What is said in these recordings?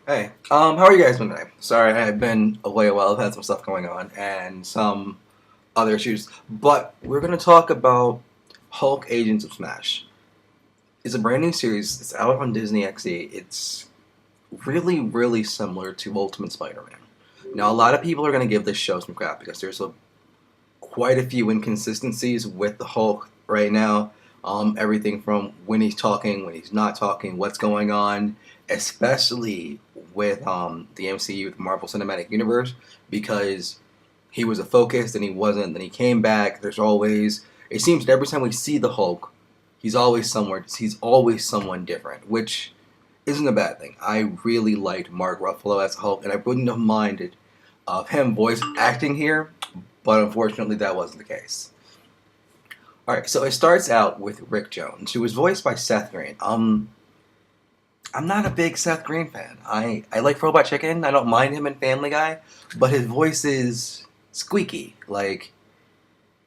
Hey, how are you guys doing today? Sorry, I've been away a while. I've had some stuff going on and some other issues. But we're going to talk about Hulk Agents of Smash. It's a brand new series. It's out on Disney XD. It's really, really similar to Ultimate Spider-Man. Now, a lot of people are going to give this show some crap because quite a few inconsistencies with the Hulk right now. Everything from when he's talking, when he's not talking, what's going on, especially with the MCU, the Marvel Cinematic Universe, because he was a focus, then he wasn't, then he came back. It seems that every time we see the Hulk, he's always someone different, which isn't a bad thing. I really liked Mark Ruffalo as Hulk, and I wouldn't have minded of him voice acting here, but unfortunately that wasn't the case. All right, so it starts out with Rick Jones, who was voiced by Seth Green. I'm not a big Seth Green fan. I like Robot Chicken. I don't mind him in Family Guy, but his voice is squeaky. Like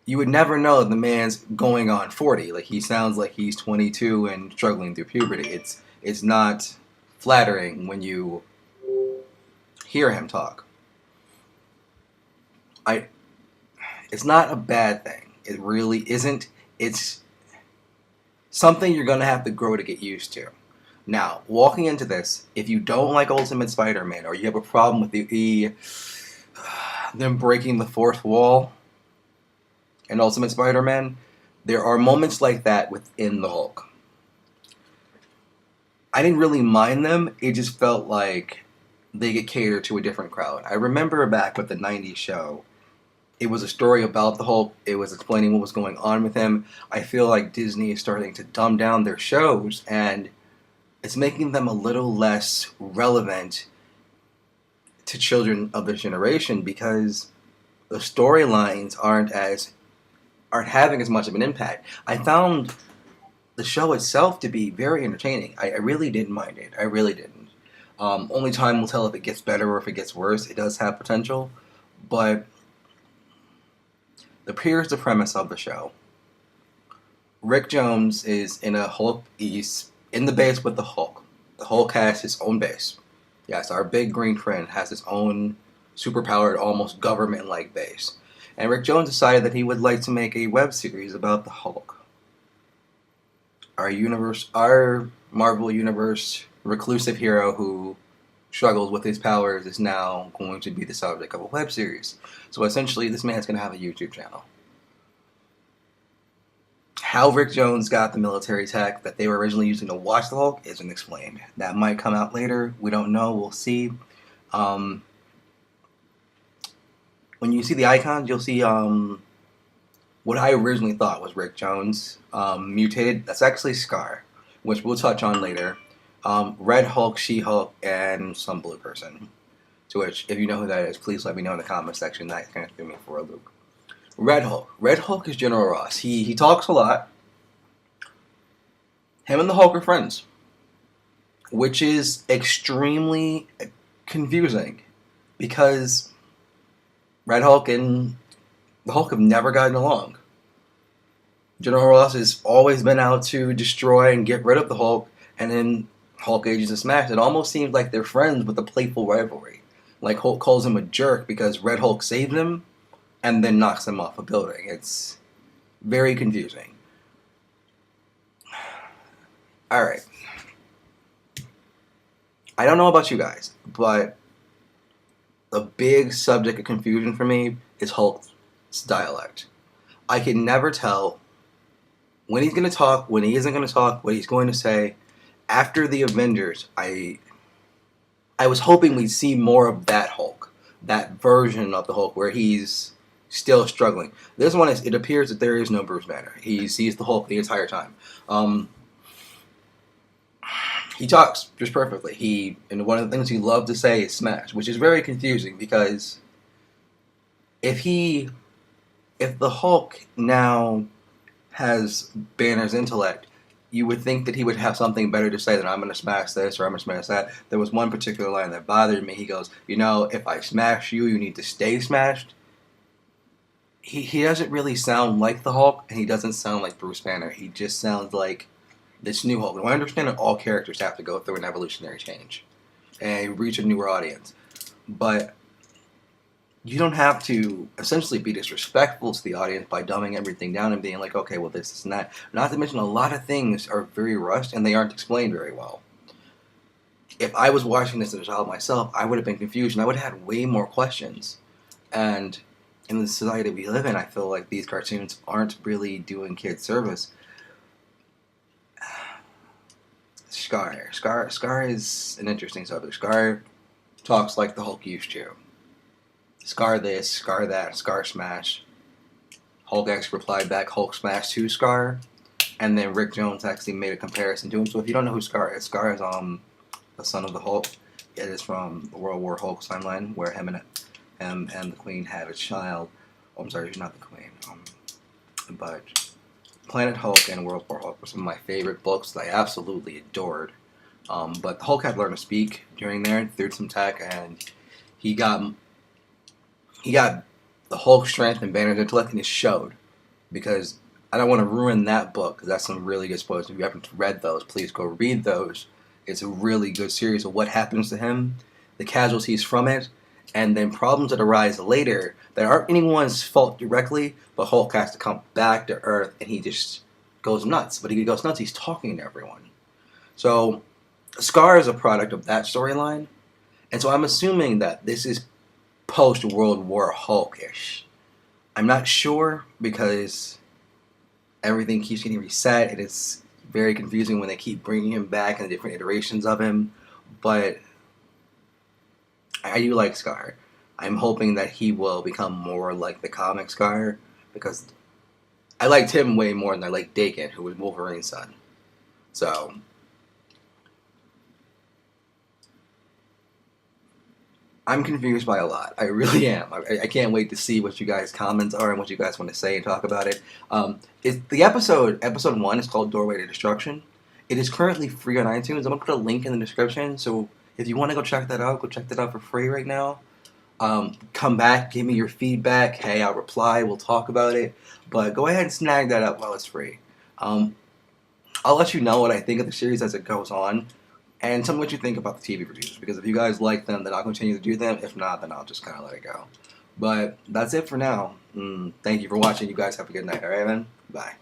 you would never know the man's going on 40. Like he sounds like he's 22 and struggling through puberty. It's not flattering when you hear him talk. I It's not a bad thing. It really isn't. It's something you're going to have to grow to get used to. Now, walking into this, if you don't like Ultimate Spider-Man or you have a problem with them breaking the fourth wall in Ultimate Spider-Man, there are moments like that within the Hulk. I didn't really mind them. It just felt like they get catered to a different crowd. I remember back with the 90s show, it was a story about the Hulk. It was explaining what was going on with him. I feel like Disney is starting to dumb down their shows, and it's making them a little less relevant to children of this generation because the storylines aren't having as much of an impact. I found the show itself to be very entertaining. I really didn't mind it. I really didn't. Only time will tell if it gets better or if it gets worse. It does have potential, but here's the premise of the show. Rick Jones is in a Hulk. He's in the base with the Hulk. The Hulk has his own base. Yes, our big green friend has his own superpowered, almost government-like base. And Rick Jones decided that he would like to make a web series about the Hulk. Our Marvel Universe reclusive hero who struggles with his powers is now going to be the subject of a web series. So essentially, this man's going to have a YouTube channel. How Rick Jones got the military tech that they were originally using to watch the Hulk isn't explained. That might come out later. We don't know. We'll see. Um, when you see the icons, you'll see what I originally thought was Rick Jones mutated. That's actually Scar, which we'll touch on later. Red Hulk, She-Hulk, and some blue person. To which, if you know who that is, please let me know in the comment section. That kind of threw me for a loop. Red Hulk. Red Hulk is General Ross. He talks a lot. Him and the Hulk are friends, which is extremely confusing because Red Hulk and the Hulk have never gotten along. General Ross has always been out to destroy and get rid of the Hulk, and in Hulk Agents of Smash, it almost seems like they're friends with a playful rivalry. Like Hulk calls him a jerk because Red Hulk saved him and then knocks him off a building. It's very confusing. Alright. I don't know about you guys, but the big subject of confusion for me is Hulk's dialect. I can never tell when he's going to talk, when he isn't going to talk, what he's going to say. After the Avengers, I was hoping we'd see more of that Hulk, that version of the Hulk where he's still struggling. This one it appears that there is no Bruce Banner. He's the Hulk the entire time. He talks just perfectly. And one of the things he loved to say is smash, which is very confusing because if the Hulk now has Banner's intellect, you would think that he would have something better to say than I'm going to smash this or I'm going to smash that. There was one particular line that bothered me. He goes, if I smash you, you need to stay smashed. He doesn't really sound like the Hulk, and he doesn't sound like Bruce Banner. He just sounds like this new Hulk. Now, I understand that all characters have to go through an evolutionary change. and reach a newer audience. But you don't have to essentially be disrespectful to the audience by dumbing everything down and being like, okay, well, this and that. Not to mention, a lot of things are very rushed and they aren't explained very well. If I was watching this as a child myself, I would have been confused and I would have had way more questions. And in the society we live in, I feel like these cartoons aren't really doing kids service. Scar is an interesting subject. Scar talks like the Hulk used to. Scar this, Scar that, Scar smash. Hulk X replied back, Hulk smash to Scar. And then Rick Jones actually made a comparison to him. So if you don't know who Scar is the son of the Hulk. It is from the World War Hulk timeline where him and the Queen had a child. Oh, I'm sorry, she's not the Queen. But Planet Hulk and World War Hulk were some of my favorite books that I absolutely adored. But the Hulk had learned to speak during there through some tech, and he got the Hulk strength and Banner's intellect, and it showed. Because I don't want to ruin that book, because that's some really good spoilers. If you haven't read those, please go read those. It's a really good series of what happens to him, the casualties from it, and then problems that arise later that aren't anyone's fault directly, but Hulk has to come back to Earth, and he just goes nuts. But he goes nuts, he's talking to everyone. So, Scar is a product of that storyline, and so I'm assuming that this is post-World War Hulk-ish. I'm not sure, because everything keeps getting reset, and it's very confusing when they keep bringing him back and the different iterations of him, but I do like Scar. I'm hoping that he will become more like the comic Scar, because I liked him way more than I liked Daken, who was Wolverine's son. So, I'm confused by a lot. I really am. I can't wait to see what you guys' comments are and what you guys want to say and talk about it. Episode 1 is called Doorway to Destruction. It is currently free on iTunes. I'm going to put a link in the description, so if you want to go check that out, go check that out for free right now. Come back, give me your feedback. Hey, I'll reply. We'll talk about it. But go ahead and snag that up while it's free. I'll let you know what I think of the series as it goes on. And tell me what you think about the TV reviews. Because if you guys like them, then I'll continue to do them. If not, then I'll just kind of let it go. But that's it for now. Thank you for watching. You guys have a good night. All right, man? Bye.